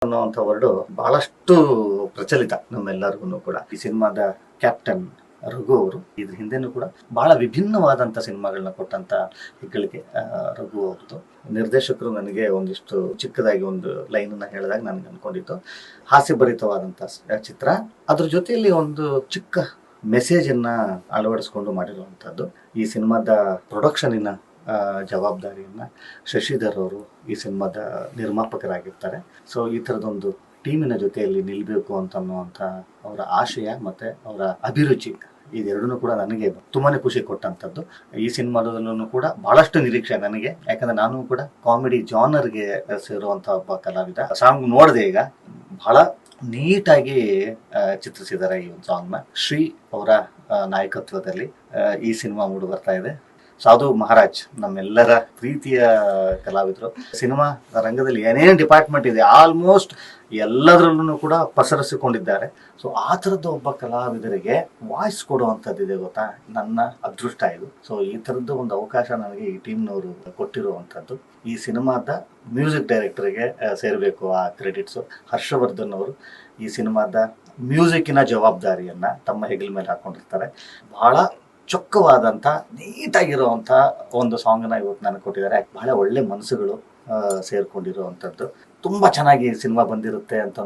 ಅನ್ನುವಂಥ ವರ್ಡು ಬಹಳಷ್ಟು ಪ್ರಚಲಿತ ನಮ್ಮೆಲ್ಲರಿಗೂ ಕೂಡ. ಈ ಸಿನಿಮಾದ ಕ್ಯಾಪ್ಟನ್ ರಘು ಅವರು ಇದ್ರ ಹಿಂದೆನೂ ಕೂಡ ಬಹಳ ವಿಭಿನ್ನವಾದಂಥ ಸಿನಿಮಾಗಳನ್ನ ಕೊಟ್ಟಂತ ಹೆಗ್ಗಳಿಕೆ ರಘು ಅವ್ರದ್ದು. ನಿರ್ದೇಶಕರು ನನಗೆ ಒಂದಿಷ್ಟು ಚಿಕ್ಕದಾಗಿ ಒಂದು ಲೈನನ್ನ ಹೇಳಿದಾಗ ನನಗೆ ಅನ್ಕೊಂಡಿತ್ತು ಹಾಸ್ಯಭರಿತವಾದಂಥ ಚಿತ್ರ, ಅದ್ರ ಜೊತೆಯಲ್ಲಿ ಒಂದು ಚಿಕ್ಕ ಮೆಸೇಜನ್ನ ಅಳವಡಿಸ್ಕೊಂಡು ಮಾಡಿರುವಂಥದ್ದು. ಈ ಸಿನಿಮಾದ ಪ್ರೊಡಕ್ಷನಿನ ಜವಾಬ್ದಾರಿಯನ್ನ ಶಶಿಧರ್ ಅವರು ಈ ಸಿನಿಮಾದ ನಿರ್ಮಾಪಕರಾಗಿರ್ತಾರೆ. ಸೊ ಈ ಥರದೊಂದು ಟೀಮಿನ ಜೊತೆಯಲ್ಲಿ ನಿಲ್ಬೇಕು ಅನ್ನುವಂಥ ಅವರ ಆಶಯ ಮತ್ತೆ ಅವರ ಅಭಿರುಚಿ ಇದೆರಡನ್ನೂ ಕೂಡ ನನಗೆ ತುಂಬಾನೇ ಖುಷಿ ಕೊಟ್ಟಂಥದ್ದು. ಈ ಸಿನಿಮಾದಲ್ಲೂ ಕೂಡ ಬಹಳಷ್ಟು ನಿರೀಕ್ಷೆ ನನಗೆ, ಯಾಕಂದ್ರೆ ನಾನು ಕೂಡ ಕಾಮಿಡಿ ಜಾನರ್ಗೆ ಸೇರುವಂತ ಒಬ್ಬ ಕಲಾವಿದ. ಸಾಂಗ್ ನೋಡಿದೆ ಈಗ, ಬಹಳ ನೀಟಾಗಿ ಚಿತ್ರಿಸಿದ್ದಾರೆ ಈ ಒಂದು ಸಾಂಗ್ನ. ಶ್ರೀ ಅವರ ನಾಯಕತ್ವದಲ್ಲಿ ಈ ಸಿನಿಮಾ ಮೂಡಿ ಬರ್ತಾ ಇದೆ. ಸಾಧು ಮಹಾರಾಜ್ ನಮ್ಮೆಲ್ಲರ ಪ್ರೀತಿಯ ಕಲಾವಿದರು. ಸಿನಿಮಾ ರಂಗದಲ್ಲಿ ಏನೇನು ಡಿಪಾರ್ಟ್ಮೆಂಟ್ ಇದೆ ಆಲ್ಮೋಸ್ಟ್ ಎಲ್ಲದರಲ್ಲೂ ಕೂಡ ಪಸರಿಸಿಕೊಂಡಿದ್ದಾರೆ. ಸೊ ಆ ಥರದ್ದು ಒಬ್ಬ ಕಲಾವಿದರಿಗೆ ವಾಯ್ಸ್ ಕೊಡುವಂಥದ್ದಿದೆ ಗೊತ್ತಾ, ನನ್ನ ಅದೃಷ್ಟ ಇದು. ಸೊ ಈ ಥರದ್ದು ಒಂದು ಅವಕಾಶ ನನಗೆ ಈ ಟೀಮ್ನವರು ಕೊಟ್ಟಿರುವಂಥದ್ದು. ಈ ಸಿನಿಮಾದ ಮ್ಯೂಸಿಕ್ ಡೈರೆಕ್ಟರ್ಗೆ ಸೇರಬೇಕು ಆ ಕ್ರೆಡಿಟ್ಸು. ಹರ್ಷವರ್ಧನ್ ಅವರು ಈ ಸಿನಿಮಾದ ಮ್ಯೂಸಿಕ್ಕಿನ ಜವಾಬ್ದಾರಿಯನ್ನ ತಮ್ಮ ಹೆಗಲ ಮೇಲೆ ಹಾಕೊಂಡಿರ್ತಾರೆ. ಬಹಳ ಚೊಕ್ಕವಾದಂಥ ನೀಟಾಗಿರುವಂಥ ಒಂದು ಸಾಂಗನ್ನ ಇವತ್ತು ನನಗೆ ಕೊಟ್ಟಿದ್ದಾರೆ. ಬಹಳ ಒಳ್ಳೆ ಮನಸ್ಸುಗಳು ಸೇರ್ಕೊಂಡಿರುವಂಥದ್ದು. ತುಂಬ ಚೆನ್ನಾಗಿ ಸಿನಿಮಾ ಬಂದಿರುತ್ತೆ ಅಂತ